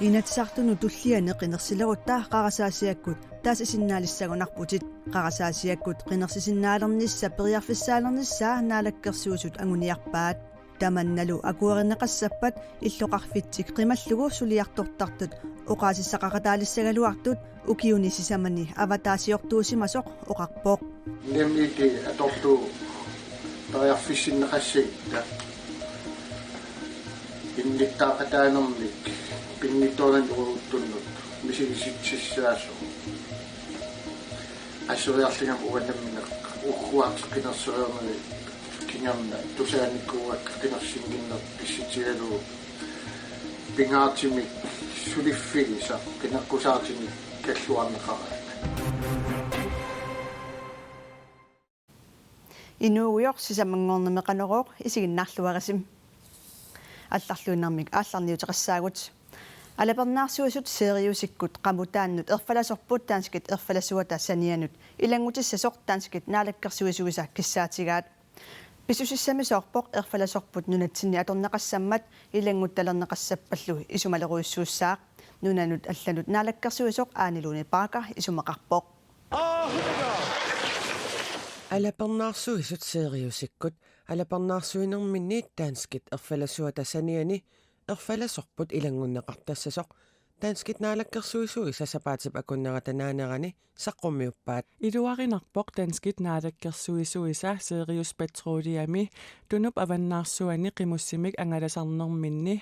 Inatsartunu tulliane qinersileruttaa qarasaasiakkut taas isinnaalissagunarputit qarasaasiakkut qinersisinnaalernissa periarfissaalernissaa naalakkersuusut anguniarpaat tamannalu akuerinneqassappat illoqarfitsik qimallugu suliartortartut oqaasissaqaqataalisagaluartut ukiunisisamani avataasiortuusimasoq oqarpoq nemiki atortu periarfissinneqassigitta innittaaqataanermik pinnittoornan uruuttunnut misigisitsissaasu asuriarlingam uannammineq uqquartiqinersuermeri kingamna tusaanikkuuak qinersinginner pissitigalu pingaartimik suliffigisa qinaqqusaartimik kalluarneqara inuugior sisamangornemeqaneroq isiginnarluarisim алларлуиннэрмик аалларниутеқассаагут алапернаарсуисут сериусиккут qamutaannut erfalasorput taanskit erfalasuata sanianut ilangutissasor taanskit naalakkersuisuisa kissaatigaat pisussamissoorpoq erfalasorput nunatsinni atorneqassammat ilanguttalернеқассаппаллу исумалеруйуссуусsaaq nunanut алланут naalakkersuisoq aaniluni paaka isumeqarpoq алапернаарсуисут сериусиккут алапернаарсуинерминниит таанскит ерфаласуата саниани ерфаласорпут илангуннеқартассасоқ таанскит наалаккерсуисуи сасапаатип акуннератанаанерани саққуммиуппаат илуаринарпоқ таанскит наалаккерсуисуиса сериус петролиами тунуп аваннаарсуани қимуссимик ангаласарнерминни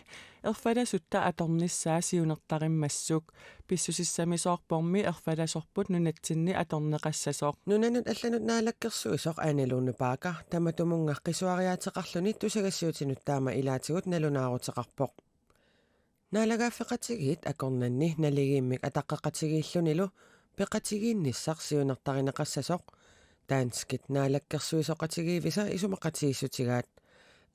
ерфаласутта аторниссаа сиунертариммассук писсусиссамисоорпорми ерфаласорпут нунатсинни аторнеқассасоқ нунанут алланут наалаккерсуисоқ аналуунни паака таматумунга қисуариаатеқарлуни тусагассуутинут таама илаатигут налунаарутеқарпоқ наалагааффеқатигиит акорнанни налигииммик атаққақатигииллунилу пеқатигиинниссақ сиунертаринеқассасоқ таанскит наалаккерсуисоқатигиивиса исумақатигиссутигаат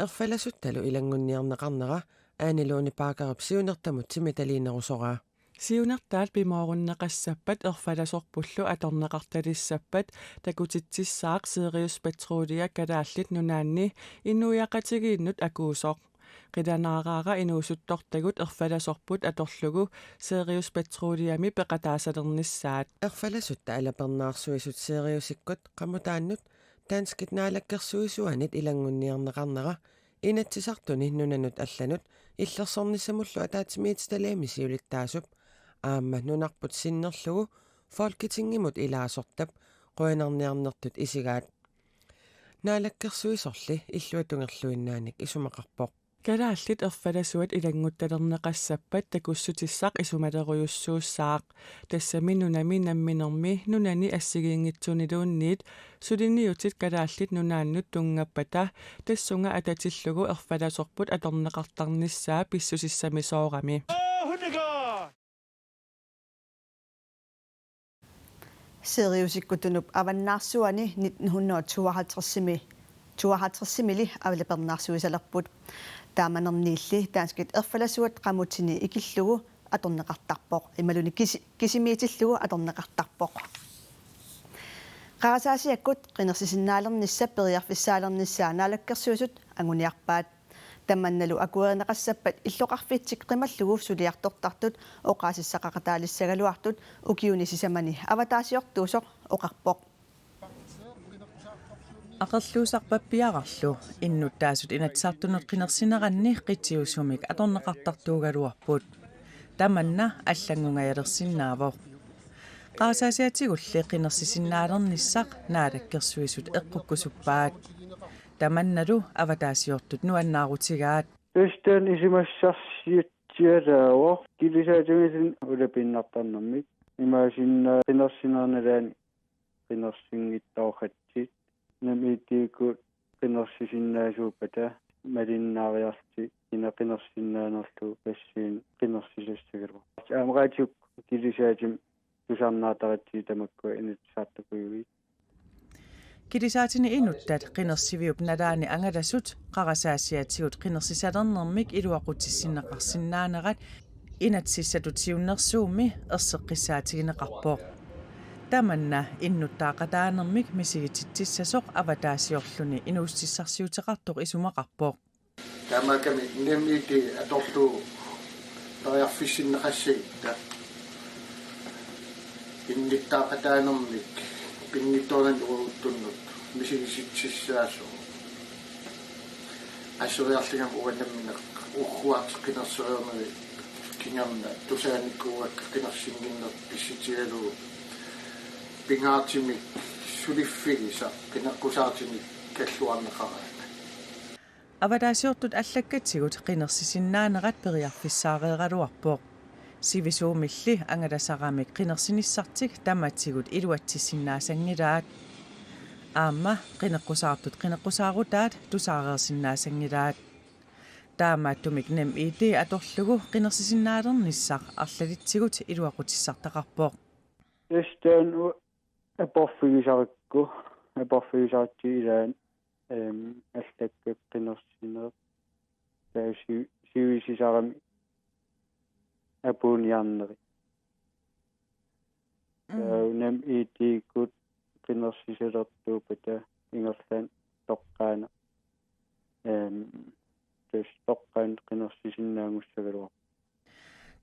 ерфаласутталу илангунниарнеқарнера аанилууни паакаруп сиунертамут тимиталиинерусораа сиунертаат пимооруннеқассаппат ерфаласорпуллу аторнеқарталиссаппат такутитсисsaaq сериус петролия калааллит нунаанни иннуяқатигииннут акуусоқ qidanaaraara inuusuttортагут ерфаласорпут аторлугу сериус петролиами пеқатаасалернissaат ерфаласутта алапернаарсуисут сериусиккут qamutaannut таанскит наалаккерсуисуанит илангунниарнеқарнера инатсисартуни нунанут алланут иллерсорнissamullu атаатимиитсталаами сиулиттаасуп аама нунарпут синнерлугу фолкитингимут илаасортап қуанерниарнертут исигаат наалаккерсуисорли иллуатунгерлуиннааник исумақарпоқ калааллит ерфаласуат илангутталернеқассаппат такуссутиссақ исумалеруйуссуусsaaq тассами нунами намминерми нунани ассигиингитсунилуунниит сулиниутит калааллит нунааннут тунгаппата тассунга ататиллугу ерфаласорпут аторнеқартарнissaа писсусиссамисоорами seriusikkutunup avannaarsuani 1952-52 авлапернаарсуисалерпут тааманерниилли таанскит ерфаласуат qamutini ikillugu аторнеқартарпоқ ималуни кисимиитиллугу аторнеқартарпоқ qarasasiakkut qinersisinnaalernisса periarfissaalernissaa naalakkersuusut anguniarpaat таманналу акуеринеқассаппат иллоқарфитсик қималлугу сулиарторторtut оqaasissaqaqataalissaгаluartut укиунисисамани аватаасиортуусоқ оқарпоқ ақерлуусарпаппиарарлу иннуттаасут инатсартунут қинерсинеранни қитсиусумик аторнеқартартуугалуарпут таманна аллангунгаялерсиннаавоқ qaasasiatигулли қинерсисиннаалерниссақ наалаккерсуисут эққуккусуппаат таманналу аватаасиортут нуаннаарутигаат эстэн исимассарсиатсиалааво килисаатимисин улапиннартарнэрмик имаасинна қинерсинерналаани қинерсингиттаохатсит намитиикут қинерсисиннаасууппата малиннаариарти ина қинерсиннаанерлу пассиин қинерсисассагалу аамгаатиук килисаатим тусарнаатаратти тамаккуа инатсаартакуйуи килисаатини инуттат қинерсивиуп налаани ангаласут қарасаасиатигут қинерсисалернэрмик илуақутиссиннеқарсинаанерат инатсиссатутиуннэрсууми ерсеққиссаатигинеқарпоқ таманна иннуттаақатаанермик мисигититсассоқ аватаасиорлуни инууссиссарсиутеқартоқ исумақарпоқ тамаками неммити аторлу тариарфиссиннеқассагитта инниттаақатааnermik пиннитторнан уруттуннут мисигиситсиссаасоо ассуриарлигам уаннамминеқ урруаартеққинерсуернери кингамна тусааниккууак кинерсингиннер писситигалуу пингаартимик сулиффигиса кинеққусаартимик каллуарнеқараа авадаасиортут аллаккатсигут qinерсисиннаанерат периарфиссаареералуарпоо сивисуумилли ангаласарамик qinерсиниссартик таматсигут илуатсиссиннаасангилаат аама qinеққусаартут qinеққусаарутаат тусаареерсиннаасангилаат таамааттумик нэм ити аторлугу qinерсисиннаалерниссақ арлалитсигут илуақутиссартақарпоо эстэн апорфигисарикку апорфигисаратсигилаан аллаккак qinерсинеэ тааси сивисисарами апуниарнери нэм итикут qinерсисалертуупата ингерлаан тоққаана тэс тоққаан qinерсисиннаангуссагалуар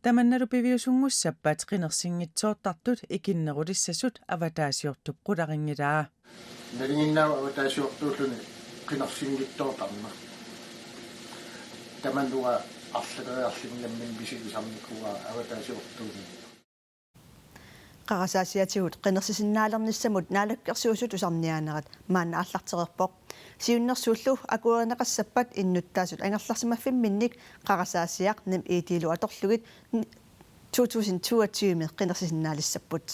таманналу пивиусунгуссаппаат qinерсингитсоортартут икиннерулиссасут аватаасиортуп qularingilaa налингиннаава аватаасиортууллуни qinерсингиттоортарна таманнуа арлагариарлингаммин бисигисарникуа аватаасиортуулни qarasaassiatiguut qinnersisinnaalernissamut naalakkersuusut usarniaanerat maanna арлартерерпоq siunnersuullu akuerinеqassappat innuttaasut angerlarsimaffinminnik qarasaassiaq nem iitiilu atorlugit 2022 qinnersisinnaalissapпут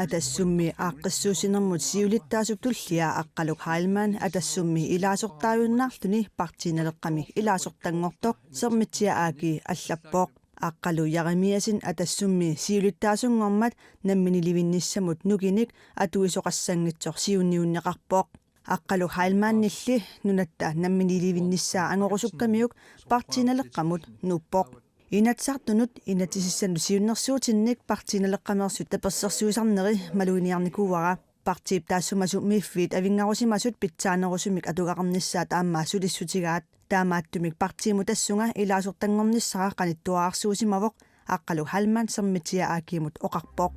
атассумми ааққиссуусинермут сиулиттаасуп туллиа аққалук хайлман атассумми илаасортааюннаарлүни партииналеққами илаасортангортоқ сермитсиа ааки аллаппооқ аққалу яремиасин атассумми сиулиттаасунгормат намминиливинниссамут нукиник атуисоқассангитсор сиунниуннеқарпооқ аққалук хайлмааннилли нунатта намминиливинниссаа ангорусуккамиук партииналеққамут нуппоқ инатсартунут инатисиссану сиуннерсуутинник партииналеққамерсут таперсерсуисарнери малуиниарникууара партиип таассумасу миффит авингарусимасут питсаанерусумик атугақарниссаа тааммаа сулиссутигаат таамааттумик партииму тассунга илаасортангорниссара қаниттуаарсуусимавоқ аққалу халман сермитиа аакиимут оқарпоқ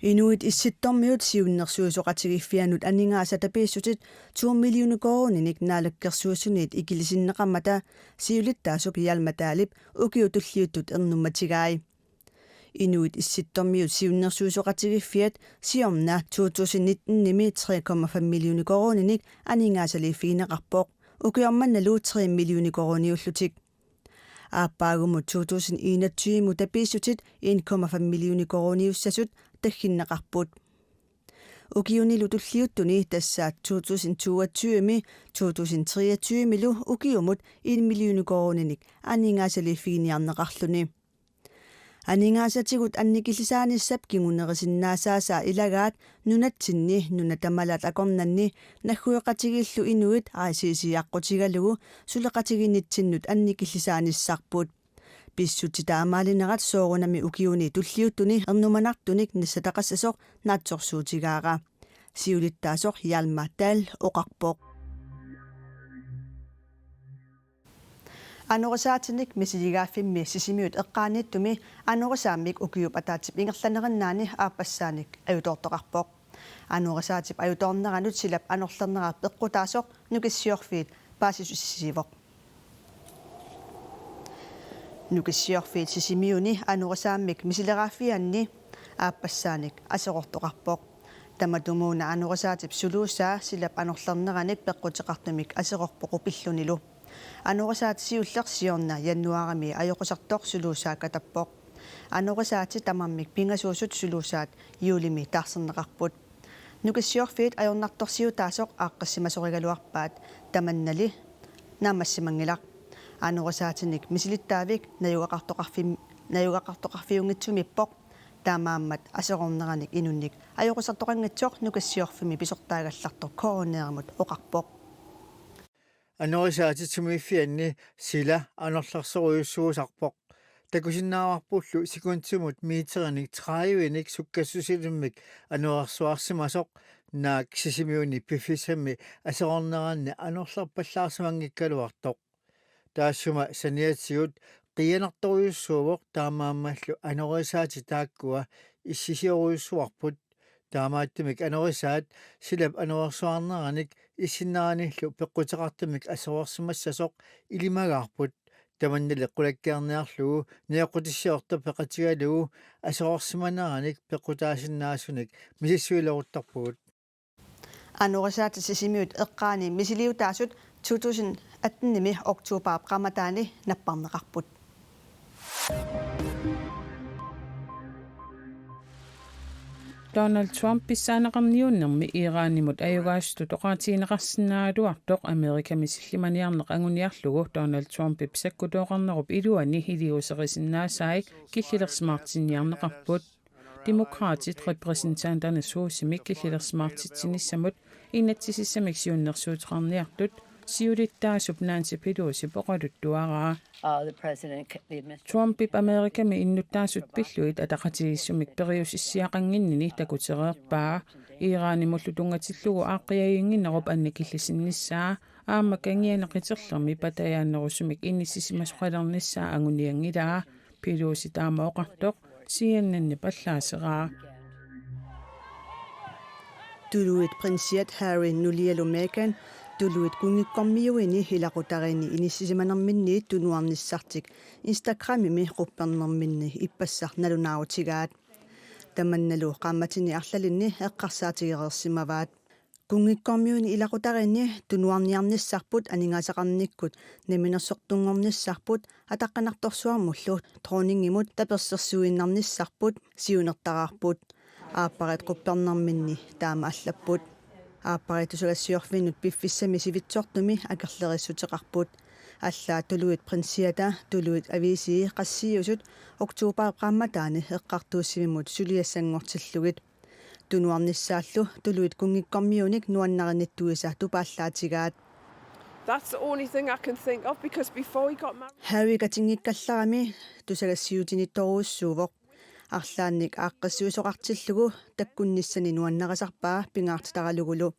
Inuit issittormiut siunnersuusoqatigiffianut aningaasa tapiissutит 2 миллиуни коронинник наалаккерсуусунит икилисиннеқаммата сиулиттаасук ялматаалип укиутуллиуттут ернумматигаи Inuit issittormiut siunnersuusoqatigiffiat siorna 2019-nimi 3,5 миллиуни коронинник аningaasaliiffiинеқарпооқ укиорманналу 3 миллиуни корониуллутик ааппаагумут 2021 мутапииссутит 1,5 миллиуни корониуссасут таггиннеқарпут укиунилу туллиуттуни тассаат 2022ми 2023 милу укиумут 1 миллиуни корониник аningaasaliiffiiniarneqarluni аningaasатигут анникиллисааниссап кигунерисиннаасаасаа илагаат нунатсинни нунатамалат акорнанни наггуеқатигиллу инуит аасиисиаққутигалугу сулеқатигиннитсиннут анникиллисааниссарпут писсути таамаалинерат соорунами укиуни туллиуттуни ернуманартуник нассатақассасоқ наатсорсуутигаара сиулиттаасоқ ялмаатаал оқарпоқ анорисаатинник мисилигааффимми сисимиут эққааниттуми анорисааммик укиуп атаатип ингерланериннаани ааппассааник аютоортоқарпоқ анорисаатип аюторнеранут силап анерлернераа пеққутаасоқ нукиссиорфиит паасисусисивоқ нукиссиорфиит сисимиуни анорисааммик мисилераффианни ааппассааник асеқортоқарпоқ таматумууна анорисаатип сулууссаа силап анерлернераник пеққутеқартумик асеқорпоқу пиллунилу анорисаати сиуллерсиорна яннуарами аёқусартоқ сулуусаа катаппоқ анорисаати тамаммик пингасуусут сулуусаат юулими таарсернеқарпут нукиссиорфиит аёрнарторсиутаасоқ ааққиссимасоригалуарпаат таманнали наамассимангилақ анорисаатиник мисилиттаавик наюгақартоқарфиунгитсумиппоқ таамааммат асеқорнераник инунник аёқусартоқангитсоқ нукиссиорфими писортаагаллартор коронеермут оқарпоқ анорисаатитсумиффианни сила анерларсоруйуссуусарпоқ такусиннааварпуллу секунтсумут миитерник 30-ник суккассусилиммик ануарсуарсимасоқ naak sisimiuni piffisami asornernaanni anorlarpallaarsamangikkaluartoq taassuma saniatsigut qianartoriussuuvoq taamaammallu anorisaati taakkua issisioruyussuarput taamaattimik anorisaat silap anoriarsuarneranik issinnaanillu peqqutеқартимик асориарсимассасоқ илимагаарпут таманнали qulakkiarniarlugu niaqutissiorta peqatigalugu асориарсиманераник peqqutaasinnaasunnik misissuiloruttarpugut Anorisaat sisimiut eqqaani misiliutaasut 2018 oktober qamataani napparneqarput. Donald Trump pissaanaqarniunnermi Iraanimut ajugaastut oqaatiineqarsinnaaluartoq Amerika misillimaniarneq anguniarlugu Donald Trump pissakkutoqarnerup iluani hiliuseqisinnaasaik killilersmaartinniarneqarput Demokraatit repræsentanterne suusimik killilersmaartitsinissamut inatsisissamik siunnersuuteqarniartut siulittaasup Nancy Pelosi poqaluttuaraa Trumpip Amerika mi innuttaasut pilluit ataqatiissumik periusissiaqanginnini takutereerpaa Iraanimullu tungatillugu aaqiayinginnerup annikillisinnissaa aammakangianeqiterlermi patayaannerusumik innissisimasqalernissaa anguniangilaa Pelosi taamaoqartoq CNN pallaaseraa Tuluit prinsiat Harry nulialu Meghan tuluit kungikkormiuini hilaqutarini inissisimanerminniit tunuarnissartik Instagramimi quppernerminni ippassar nalunaarutigaat tamannalu qammatini arlalinni eqqarsaatigereersimavaat kungikkormiuini ilaqutarini tunuarniarnissarput aningaasaqarnikkut naminersortungornissarput ataqqanartorsuarmullu trooningimut tapersersuinnarnissarput siunertaraarput aapparit quppernerminni taama allapput aapparitusugassiorfinut piffissami sivitsortumi akerlerissutеқарпут аллаа тулуит принсиата тулуит ависии qassiusut oktober qammataani eqqartuussivimut suliassangortillugit tunuarnissaallu tuluit kungikkormiunik nuannarinnittuisa tupaallaatigaat That's the only thing I can think of because before he got married Harry katingikkallarami tusagassiutinnittoruussuuvoq арлаанник ааққиссуусоқартиллугу таккунниссани нуаннерасарпаа пингаартитаралугулу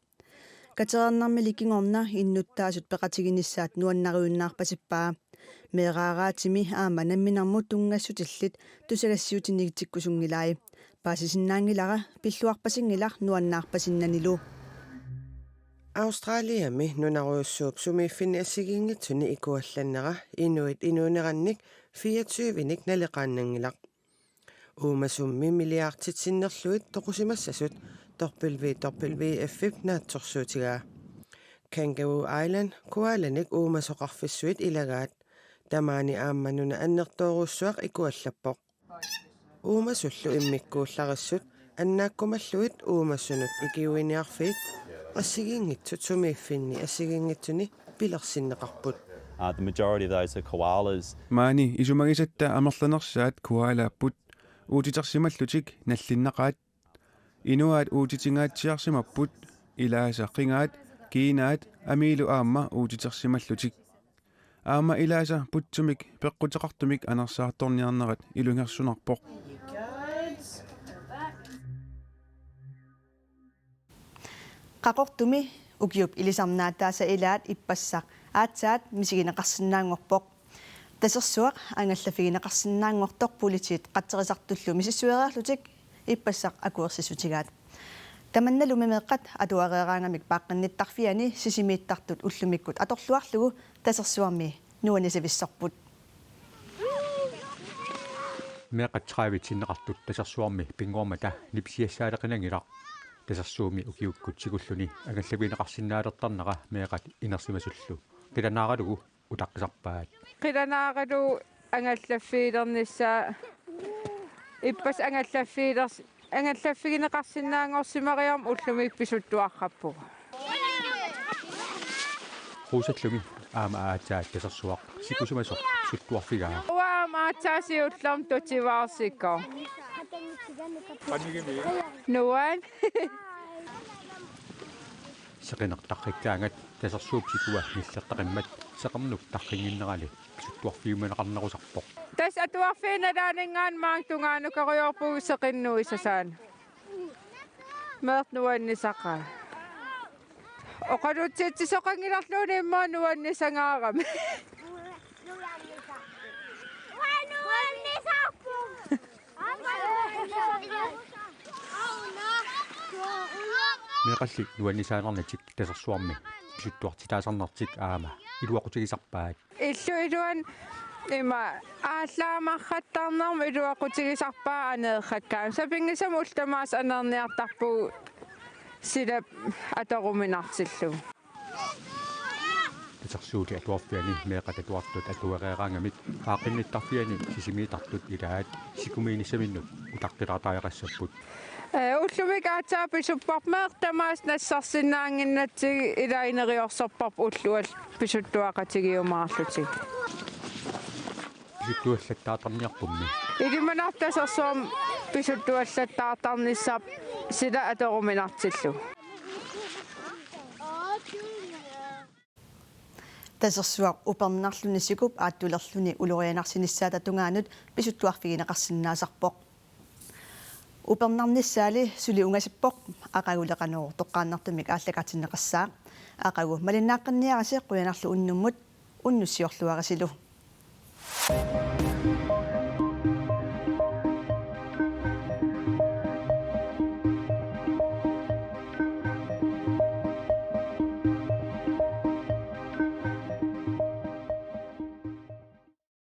катерернарми ликингорна иннуттаасут пеқатигиниссаат нуаннариуннаарпасиппаа меэраараатими аама намминармут тунгассутиллит тусагассиутиннигитиккусунгилаи паасисиннаангилара пиллуарпасингилар нуаннаарпасиннанилу Australiami nunaruussuup sumiiffinni assigingitsuni ikuallannera inuit inuunerannik 24-nik naleqaannangilaq uumasummmi milliartitsinnerluit toqusimassasut torpilvi naatsorsuutigaa Kangaroo Island kualanik uumasoqarfissuit ilagaat tamaani aammanuna annertooruussuaq ikuallappoq uumasullu immikkuullarissut annaakkumalluit uumassunut ikiuiniarfiit assigingitsut sumiiffinni assigingitsuni pilersinneqarput The majority of those are koalas. Maani isumagisatta amerlanersaat koalaapput uutitersimallutik nallinnaqaat inuaat uutitingaatsiarsimapput ilaasaqingaat kiinaat amiilu aamma uutitersimallutik aamma ilaasa putsumik peqquteqartumik anersaartorniarnerat ilungersunarpoq qaqortumi ukiup ilisarnaataasa ilaat ippassaq aatsaat misigineqarsinnaangorpoq tasersuaq angallafigineqarsinnaangortoq politit qatterisartullu misissuereerlutik ippassaq akuersisutigaat tamannalu meeqqat atuareeraangamik paaqqannittarfiani sisimiittartut ullumikkut atorluarlugu tasersuarmi nuanisavissarput meeqqat traavitsinneqartut tasersuarmi pinguarmata nipsiassaaleqinangilaq tasersuumi ukiukkut sigulluni angallafigineqarsinnaalertarnaqa meeqqat inersimasullu qilanaaqalugu utaqqisarpaat qilanaaqalu angallaffiilernissaa ippas angallaffigineqarsinnaangorsimariarm ullumik pisuttuarrappuga quusallumi aama aatsaat tasersuaq sikusumasoq suttuarfigaa uaama aatsaasi ullerm tutivaarsikko nuan seqinertarrikkaangat tasersuupsikua nillertaqimmat seqarnuk tarringinnerali suttuarfiumaneqarnerusarpoq tas atuarfiinalaaningaan maangtungaanukariorpugu seqinnuisasaan Mert nuannisaqaa. Oqalutiitsisoqangilarluuni immaa nuannisangaaram. Meqalli nuannisaanernatik tasersuarmi pisuttuartitaasarnartik aama iluaqutigisarpaat. Illuiluan ima ааллаамарраттаарнарма илуақутигисарпаа анеерраккаа сапингисам ултамаас анерниартарпу сила аторуминартиллу Tasersuuli atuarfiani meeqatatuartut atuereeraangamik aaqinnittарfiani sisimiitартут илаат сикумиинissaminnut утаққилаартааяқассаппут уллумик аатааписуппармеэр тамаас нассарсинаангиннатсиги илаинериорсорпарпу уллуал писуттуақатигиумаарлутиг писуттуаллаттаатарниарпумми илиманартасерсуам писуттуаллаттаартарниссаап сила аторуминартиллу тасерсуақ упернарлунисикуп ааттулерлуни улорианарсиниссаата тунгаанут писуттуарфигинеқарсинаасарпоқ упернарниссаали сули унгасиппоқ ақагулеқанеру тоққааннартумик ааллакатиннеқассаа ақагу малиннааққинниараси қуянарлу уннуммут уннуссиорлуарасилу